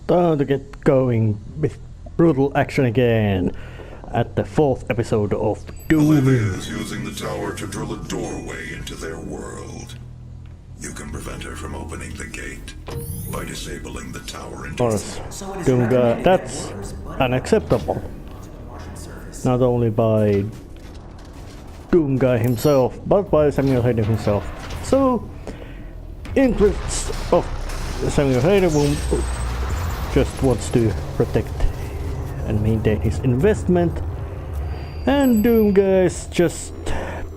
Time to get going with brutal action again at the 4th episode of Doom. Olivia is using the tower to drill a doorway into their world. You can prevent her from opening the gate by disabling the tower Of course, Doom guy, that's unacceptable. Not only by Doom guy himself, but by Samuel Hayden himself. So, interests of Samuel Hayden just wants to protect and maintain his investment, and Doom guy is just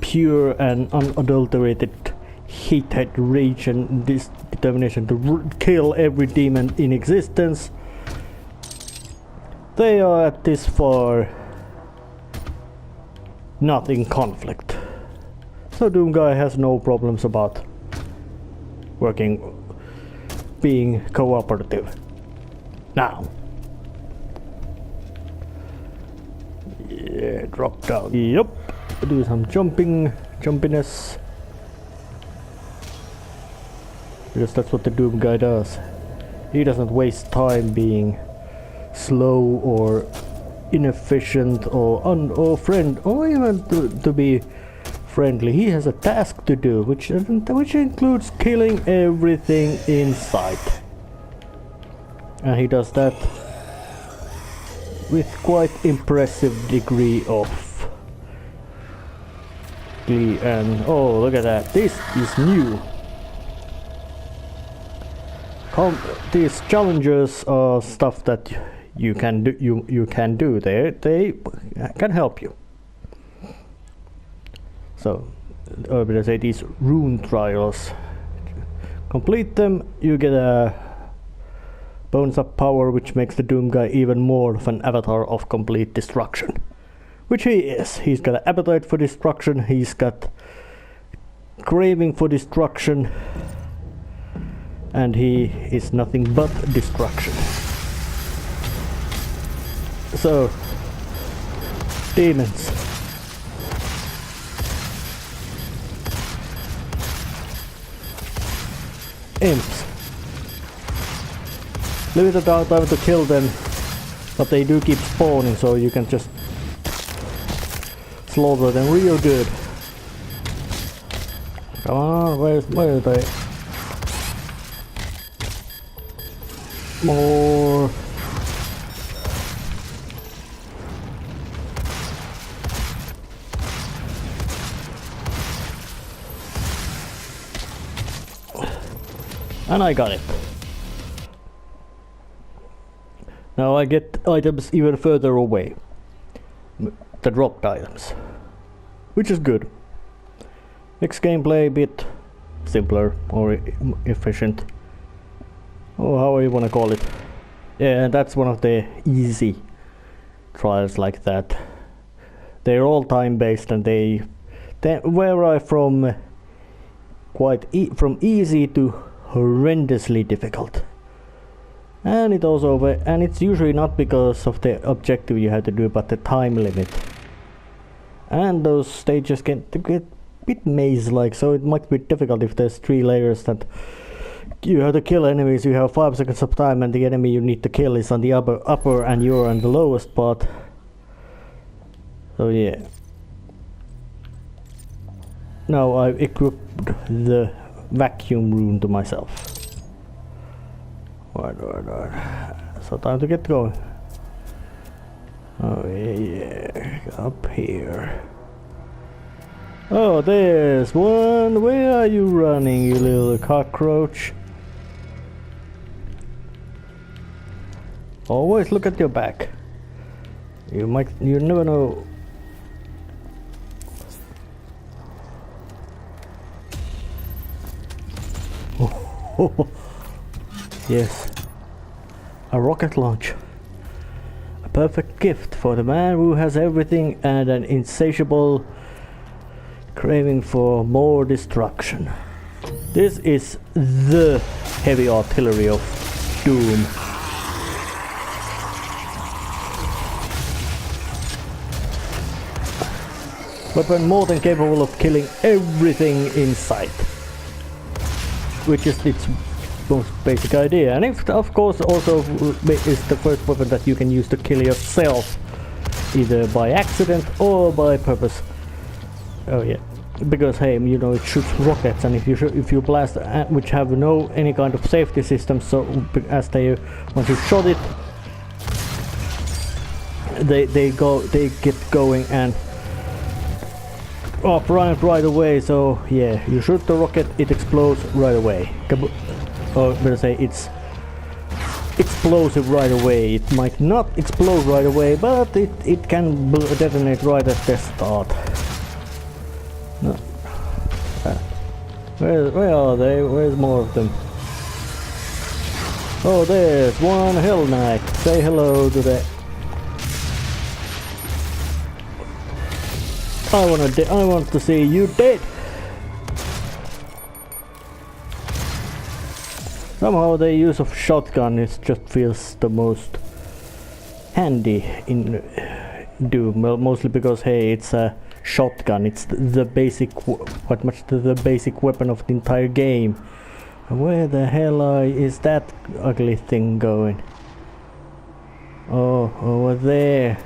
pure and unadulterated hate, rage, and this determination to kill every demon in existence. They are at this far not in conflict, so Doom guy has no problems about being cooperative. Now, yeah, drop down. Yup, do some jumpiness, because that's what the Doom guy does. He doesn't waste time being slow or inefficient or even to be friendly. He has a task to do, which includes killing everything in sight. And he does that with quite impressive degree of glee. And oh, look at that! This is new. These challenges are stuff that you can do. You can do. They can help you. So, I say these rune trials. Complete them, you get a bonus up power, which makes the Doom guy even more of an avatar of complete destruction, which he is. He's got an appetite for destruction. He's got craving for destruction, and he is nothing but destruction. So, demons. Imps. Limited time to kill them, but they do keep spawning, so you can just slaughter them real good. Come on, where are they? More. And I got it. Now I get items even further away. The dropped items. Which is good. Makes gameplay a bit simpler or efficient. Or however you wanna call it. Yeah, that's one of the easy trials like that. They're all time based, and they vary from from easy to horrendously difficult. And it's usually not because of the objective you have to do, but the time limit. And those stages get a bit maze-like, so it might be difficult if there's 3 layers that you have to kill enemies. You have 5 seconds of time, and the enemy you need to kill is on the upper and you're on the lowest part. So yeah. Now I've equipped the vacuum rune to myself. Right. So time to get going. Oh yeah, up here. Oh, there's one. Where are you running, you little cockroach? Always look at your back. You never know. Yes, a rocket launch. A perfect gift for the man who has everything and an insatiable craving for more destruction. This is the heavy artillery of Doom. Weapon more than capable of killing everything in sight. Which is its most basic idea. And if, of course, also is the first weapon that you can use to kill yourself, either by accident or by purpose. Oh yeah, because hey, you know, it shoots rockets, and if you blast which have no any kind of safety system, so as they once you shot it, they get going and right away. So yeah, you shoot the rocket, it explodes right away. Or better say, it's explosive right away. It might not explode right away, but it can detonate right at the start. No. Where are they? Where's more of them? Oh, there's one Hell Knight. Say hello to the. I want to see you dead. Somehow the use of shotgun just feels the most handy in Doom, mostly because hey, it's a shotgun. It's the basic, quite much the basic weapon of the entire game. Where the hell is that ugly thing going? Oh, over there.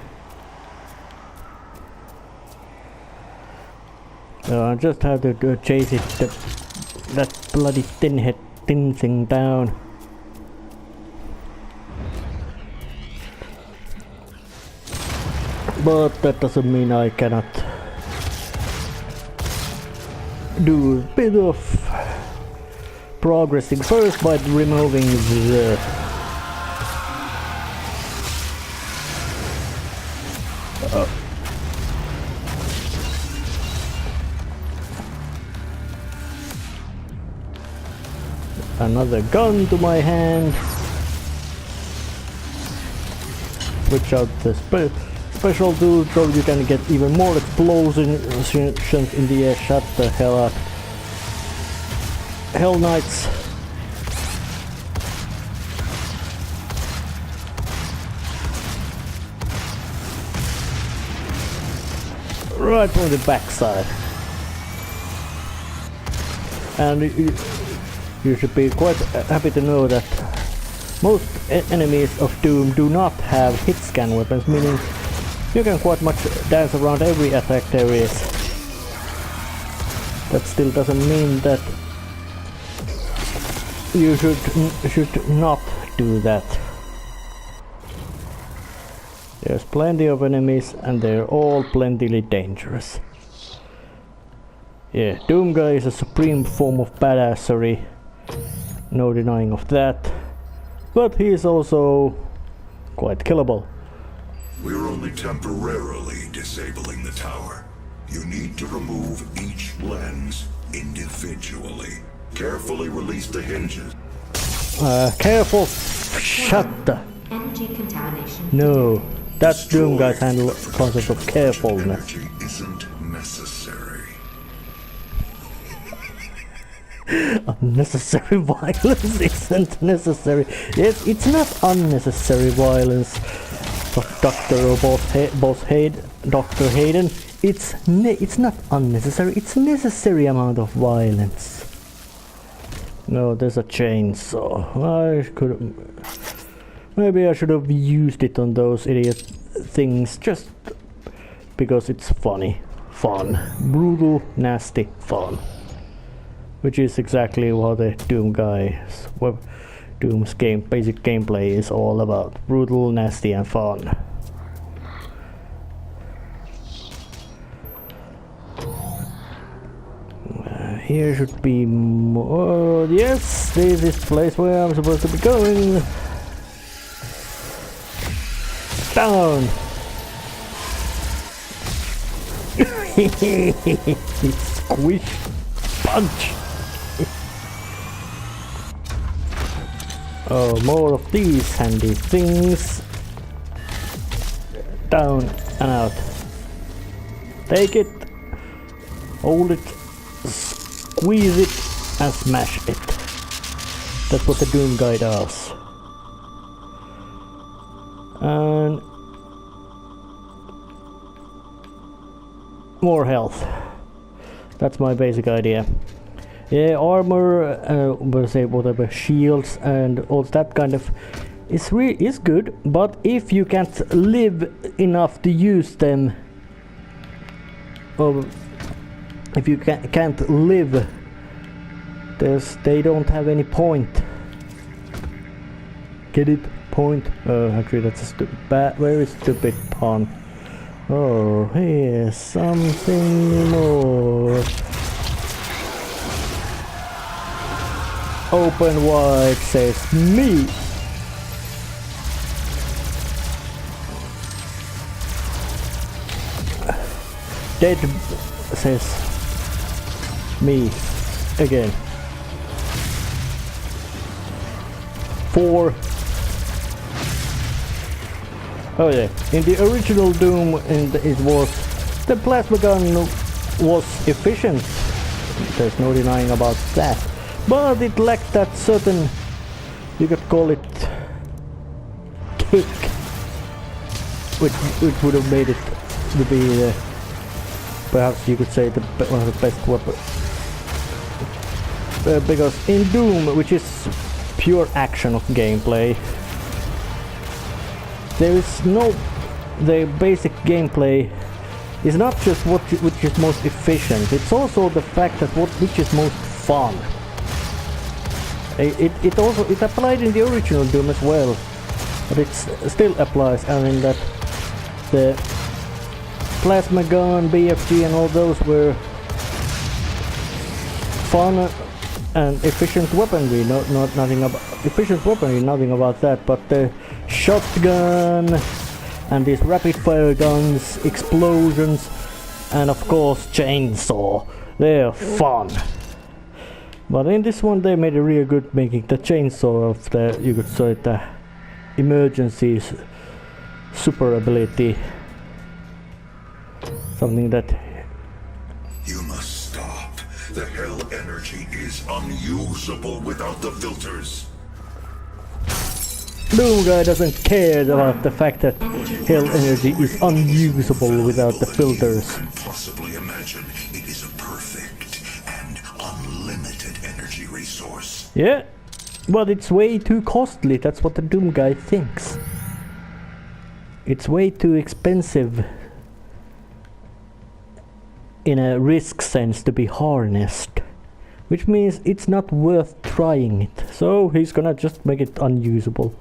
I just have to chase it, that bloody thin thing down. But that doesn't mean I cannot do a bit of progressing first by removing the another gun to my hand. Switch out the special tool so you can get even more explosions in the air. Shut the hell up. Hell Knights. Right from the backside. And you should be quite happy to know that most enemies of Doom do not have hit scan weapons, meaning you can quite much dance around every attack there is. That still doesn't mean that you should not do that. There's plenty of enemies and they're all plentifully dangerous. Yeah, Doom Guy is a supreme form of badassery. No denying of that. But he is also quite killable. We're only temporarily disabling the tower. You need to remove each lens individually. Carefully release the hinges. Careful. Shut the. Energy contamination. No, that's Doom Guy's handle concept of carefulness. Energy isn't necessary. Unnecessary violence isn't necessary. Yes, it's not unnecessary violence. Dr. Dr. Hayden, it's not unnecessary. It's necessary amount of violence. No, there's a chainsaw. Maybe I should have used it on those idiot things just because it's funny. Fun. Brutal, nasty fun. Which is exactly what the Doom Guy's Doom's basic gameplay is all about. Brutal, nasty and fun. Here should be more. Yes, this is the place where I'm supposed to be going. Down. Squish. Punch. Oh, more of these handy things. Down and out. Take it. Hold it. Squeeze it and smash it. That's what the Doom Guy does. And more health. That's my basic idea. Yeah, armor, we'll say whatever, shields and all that kind of is good, but if you can't live enough to use them, or if you can't live, they don't have any point. Get it? Point? Actually that's a very stupid pun. Oh, here's something more. Open wide, says me. Dead, says me again. 4. Oh yeah, in the original Doom, the plasma gun was efficient. There's no denying about that. But it lacked that certain, you could call it, kick, which would have made it to be, perhaps you could say, one of the best weapons. Because in Doom, which is pure action of gameplay, there is the basic gameplay is not just which is most efficient, it's also the fact that which is most fun. It also applied in the original Doom as well, but it still applies. I mean that the plasma gun, BFG, and all those were fun and efficient weaponry. Nothing about efficient weaponry, nothing about that. But the shotgun and these rapid fire guns, explosions, and of course chainsaw, they're fun. But in this one they made a real good making the chainsaw of the, you could say, the emergency super ability. Something that... You must stop. The hell energy is unusable without the filters. Doom guy doesn't care about the fact that hell energy is unusable without the filters. You can possibly imagine it is a perfect and unlimited energy resource. Yeah, but it's way too costly, that's what the Doom guy thinks. It's way too expensive in a risk sense to be harnessed. Which means it's not worth trying it. So he's gonna just make it unusable.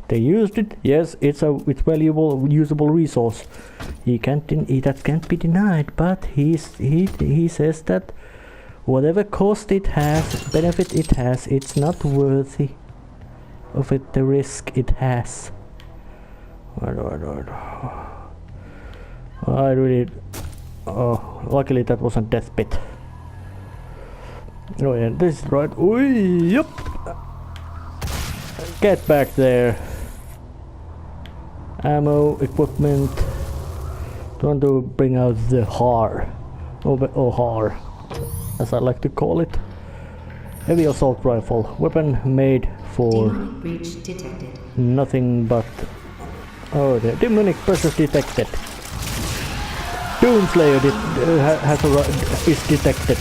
They used it, yes, it's valuable, usable resource. That can't be denied, but he says that whatever cost it has, benefit it has, it's not worthy of it, the risk it has. I really... Oh, luckily that wasn't death pit. Oh yeah, this is right. Oi, yup. Get back there. Ammo, equipment. Don't do bring out the har. Or har, as I like to call it. Heavy assault rifle. Weapon made for breach detected. Nothing but... Oh, the demonic pressure detected. Doomslayer is detected.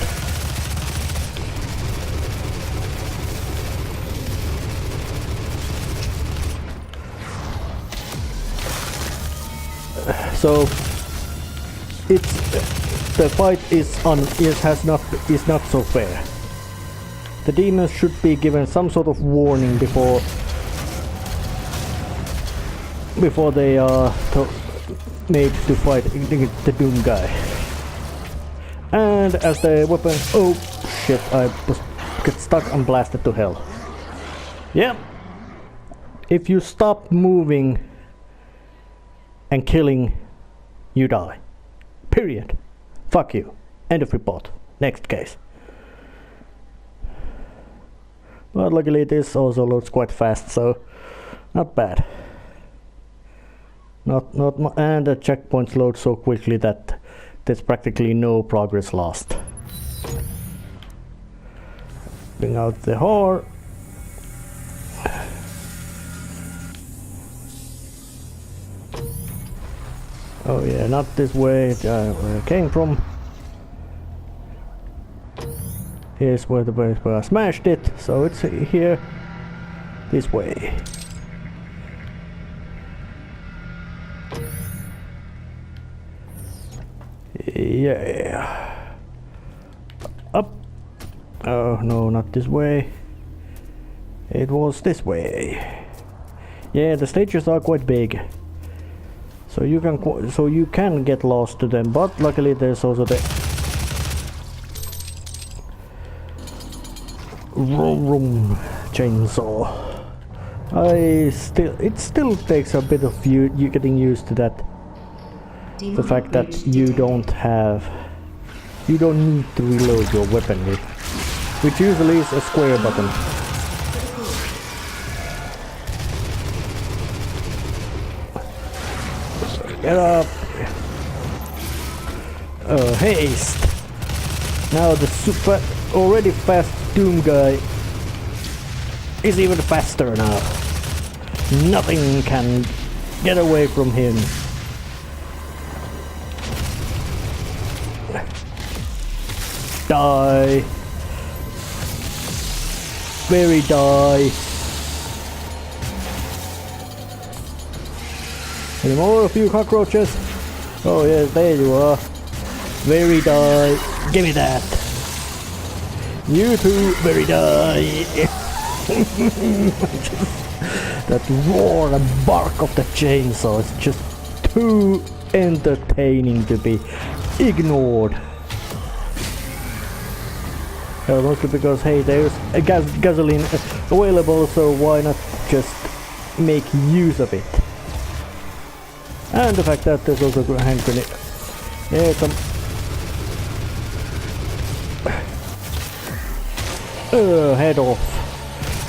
So the fight is not so fair. The demons should be given some sort of warning before they are made to fight the Doom guy. And as the weapon... Oh shit, I get stuck and blasted to hell. Yeah. If you stop moving and killing, you die. Period. Fuck you. End of report. Next case. But luckily this also loads quite fast, so not bad. And the checkpoints load so quickly that there's practically no progress lost. Bring out the whore. Oh yeah, not this way, where I came from. Here's where the place where I smashed it, so it's here, this way. Yeah. Up. Oh no, not this way. It was this way. Yeah, the stages are quite big, so you can get lost to them. But luckily, there's also the vroom chainsaw. It still takes a bit of you getting used to that. The fact that you don't need to reload your weapon, which usually is a square button. Get up! Haste! Now the already fast Doom guy is even faster now. Nothing can get away from him. Die! Very die! Any more of you cockroaches? Oh yes, there you are. Very die. Give me that. You too, very die. That roar and bark of the chainsaw is just too entertaining to be ignored. Mostly because, hey, there's a gasoline available, so why not just make use of it? And the fact that there's also a hand grenade. Yeah, some... head off.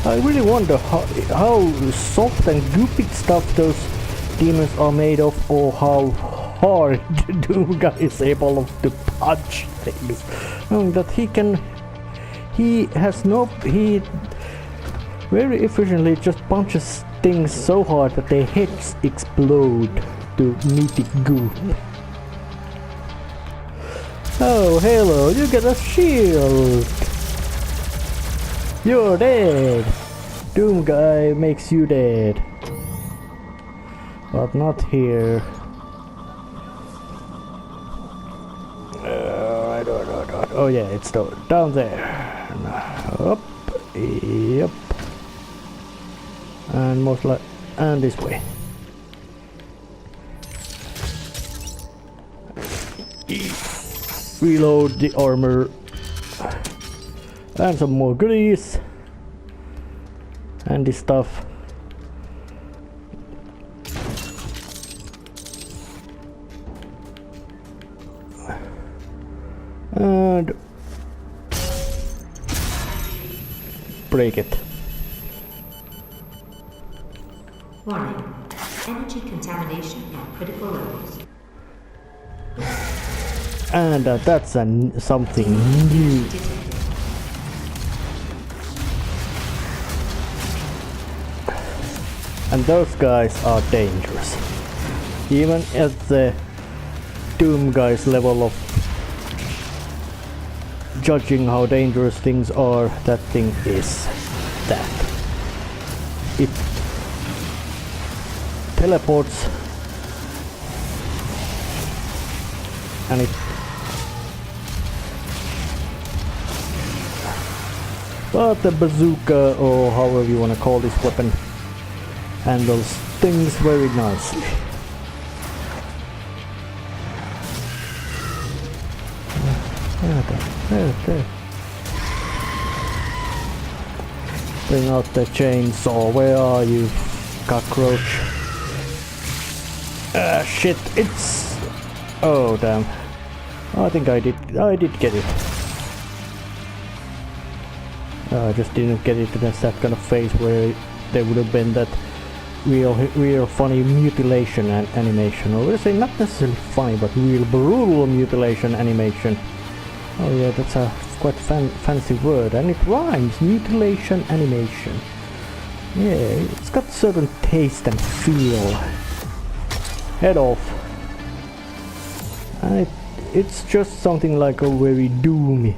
I really wonder how soft and goopy stuff those demons are made of, or how hard the Doom guy is able to punch things. That he very efficiently just punches things so hard that their heads explode to meaty goop. Oh, hello, you get a shield! You're dead! Doom guy makes you dead. But not here. I don't. Oh yeah, it's down there. Up. Yep. And and this way. Reload the armor. And some more goodies. And this stuff. And break it. Warning. Energy contamination at critical levels. And that's something new. And those guys are dangerous. Even at the Doom guy's level of judging how dangerous things are, that thing is that. It teleports and it... But the bazooka, or however you want to call this weapon, handles things very nicely. There. Bring out the chainsaw. Where are you, cockroach? Shit, it's... Oh, damn. I think I did get it. I just didn't get it against that kind of face where there would have been that real funny mutilation animation. Or let's say not necessarily funny, but real brutal mutilation animation. Oh yeah, that's a quite fancy word, and it rhymes. Mutilation animation. Yeah, it's got certain taste and feel. Head off. And it's just something like a very doomy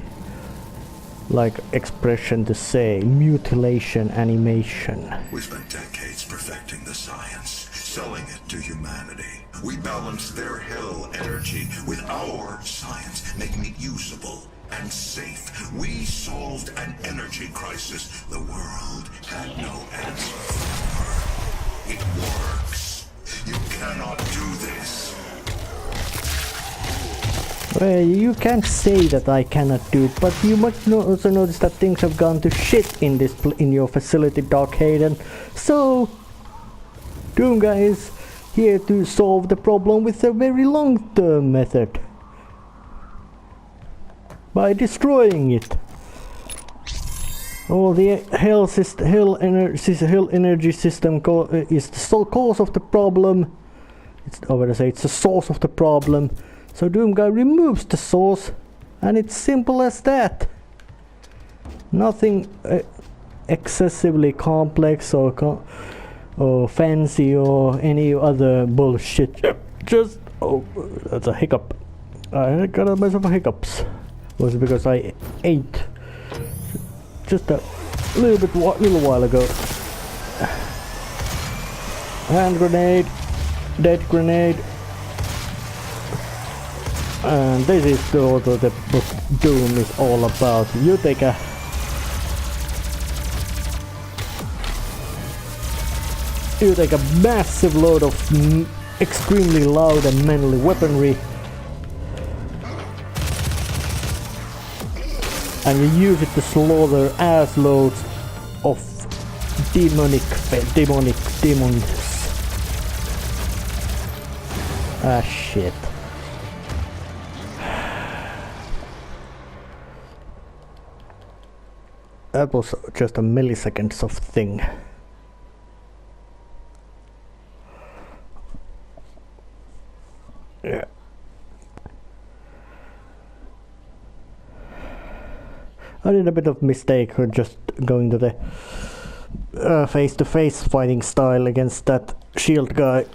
like expression to say, mutilation animation. We spent decades perfecting the science, selling it to humanity. We balanced their hell energy with our science, making it usable and safe. We solved an energy crisis the world had no answer for. It works. You cannot do this. Well, you can't say that I cannot do it, but you must also notice that things have gone to shit in in your facility, Dark Hayden. So, Doomguy is here to solve the problem with a very long-term method. By destroying it. Oh, the hell energy system is the sole cause of the problem. It's the source of the problem. So Doomguy removes the source, and it's simple as that. Nothing excessively complex or fancy or any other bullshit. Just that's a hiccup. I got a bunch of hiccups. Was because I ate just a little while ago. Hand grenade, dead grenade. And this is what Doom is all about. You take a massive load of extremely loud and manly weaponry, and you use it to slaughter ass loads of demons. Ah shit. That was just a milliseconds of thing. Yeah. I did a bit of mistake for just going to the face-to-face fighting style against that shield guy.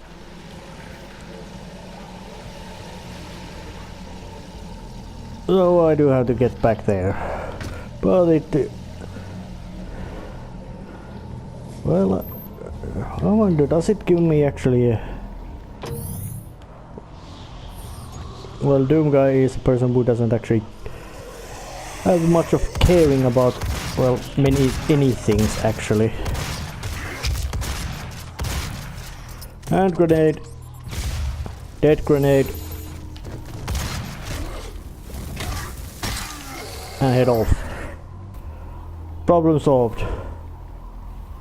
So I do have to get back there. But it... Well, I wonder, does it give me actually a... Well, Doomguy is a person who doesn't actually have much of caring about, well, any things actually. Hand grenade, dead grenade, and head off. Problem solved.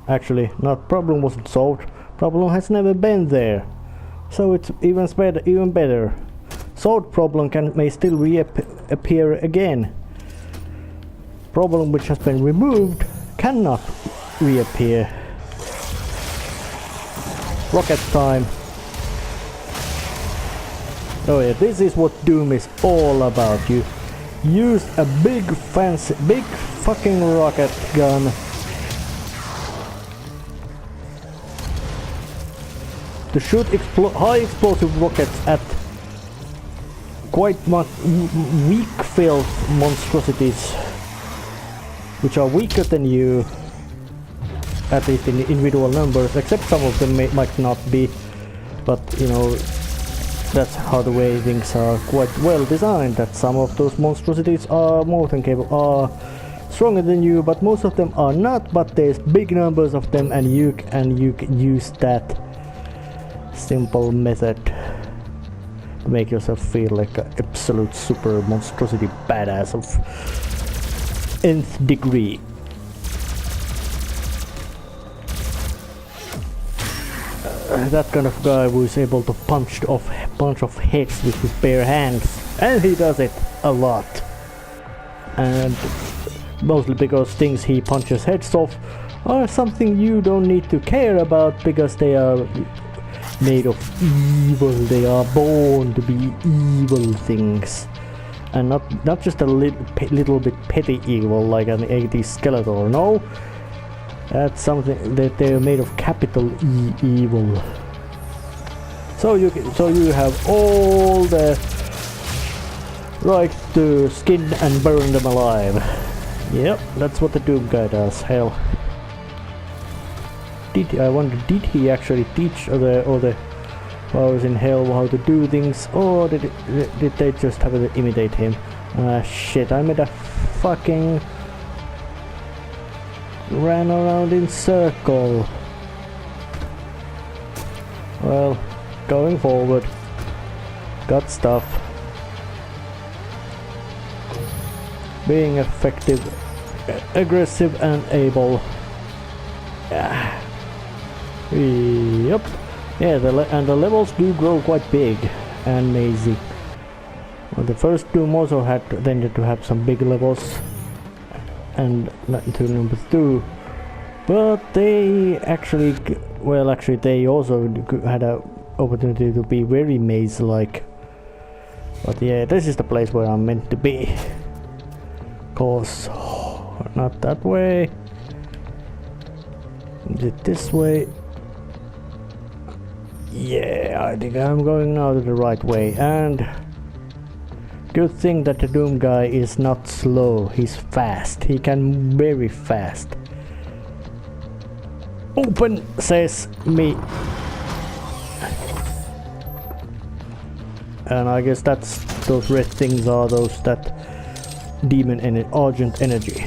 Actually, not problem wasn't solved. Problem has never been there, so it's even better. Solved problem may still reappear again. Problem which has been removed cannot reappear. Rocket time. Oh yeah, this is what Doom is all about. You use a big fucking rocket gun to shoot high explosive rockets at quite much weak filled monstrosities, which are weaker than you, at least in individual numbers, except some of them might not be, but you know, that's how the way things are quite well designed, that some of those monstrosities are more than capable, are stronger than you, but most of them are not, but there's big numbers of them, and you can use that simple method to make yourself feel like an absolute super monstrosity badass of nth degree. That kind of guy who is able to punch off a bunch of heads with his bare hands, and he does it a lot, and mostly because things he punches heads off are something you don't need to care about because they are made of evil. They are born to be evil things, and not just a little bit petty evil like an 80s Skeletor. No, that's something that they're made of capital E evil. So you have all the right to skin and burn them alive. Yep, that's what the Doom guy does. Hell. I wonder, did he actually teach other powers in hell how to do things, or did they just have to imitate him? Ah shit, I made a fucking ran around in circle. Well, going forward. Got stuff. Being effective, aggressive and able. Yeah. Yep. Yeah, and the levels do grow quite big and mazy. Well, the first Doom also tended to have some big levels, and not until number 2. But they actually, well, actually they also had an opportunity to be very maze-like. But yeah, this is the place where I'm meant to be. Cause not that way. Is it this way? Yeah, I think I'm going now to the right way, and good thing that the Doom guy is not slow, he's fast, he can very fast. Open, says me. And I guess that's, those red things are those that demon Argent energy.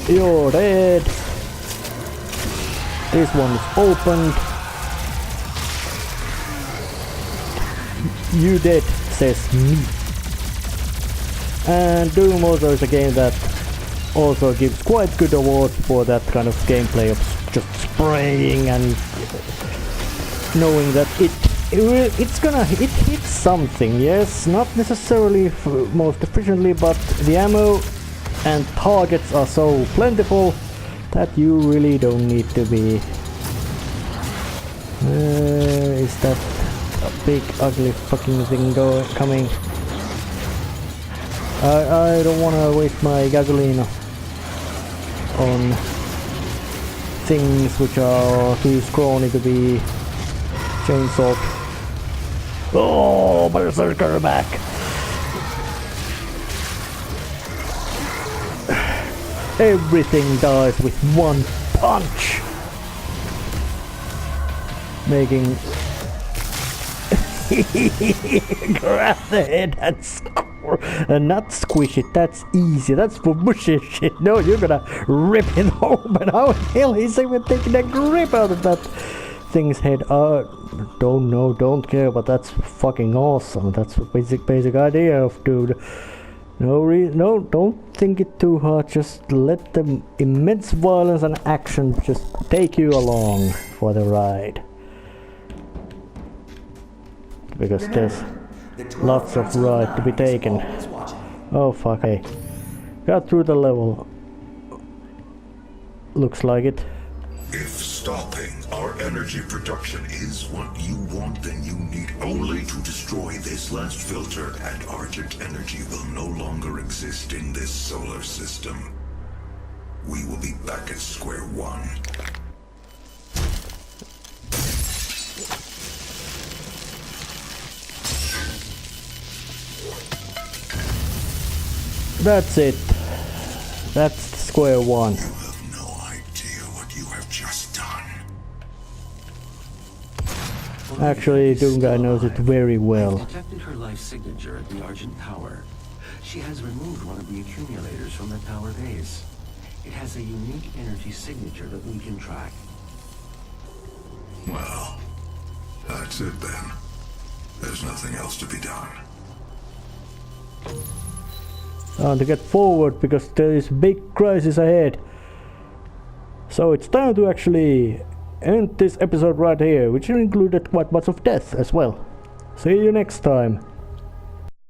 You're dead. This one is opened. You dead, says me. And Doom also is a game that also gives quite good awards for that kind of gameplay of just spraying and knowing that it hits something. Yes, not necessarily most efficiently, but the ammo and targets are so plentiful that you really don't need to be. Is that a big ugly fucking thing coming? I don't want to waste my gasoline on things which are too scrawny to be chainsawed. Oh, berserker back! Everything dies with one punch, making grab the head and not squish it. That's easy. That's for bushy shit. No, you're gonna rip it open. How the hell is even taking a grip out of that thing's head? Don't know, don't care, but that's fucking awesome. That's the basic idea of dude. No, don't think it too hard. Just let the immense violence and action just take you along for the ride. Because there's lots of ride to be taken. Oh fuck, hey. Got through the level. Looks like it. If stopping our energy production is what you want, then you need only to destroy this last filter, and Argent energy will no longer exist in this solar system. We will be back at square one. That's it. That's square one. You have no idea what you have just done. Actually, Doom guy knows it very well. I've detected her life signature at the Argent Tower. She has removed one of the accumulators from the tower base. It has a unique energy signature that we can track. Well, that's it then. There's nothing else to be done. To get forward because there is a big crisis ahead. So it's time to actually end this episode right here, which included quite much of death as well. See you next time.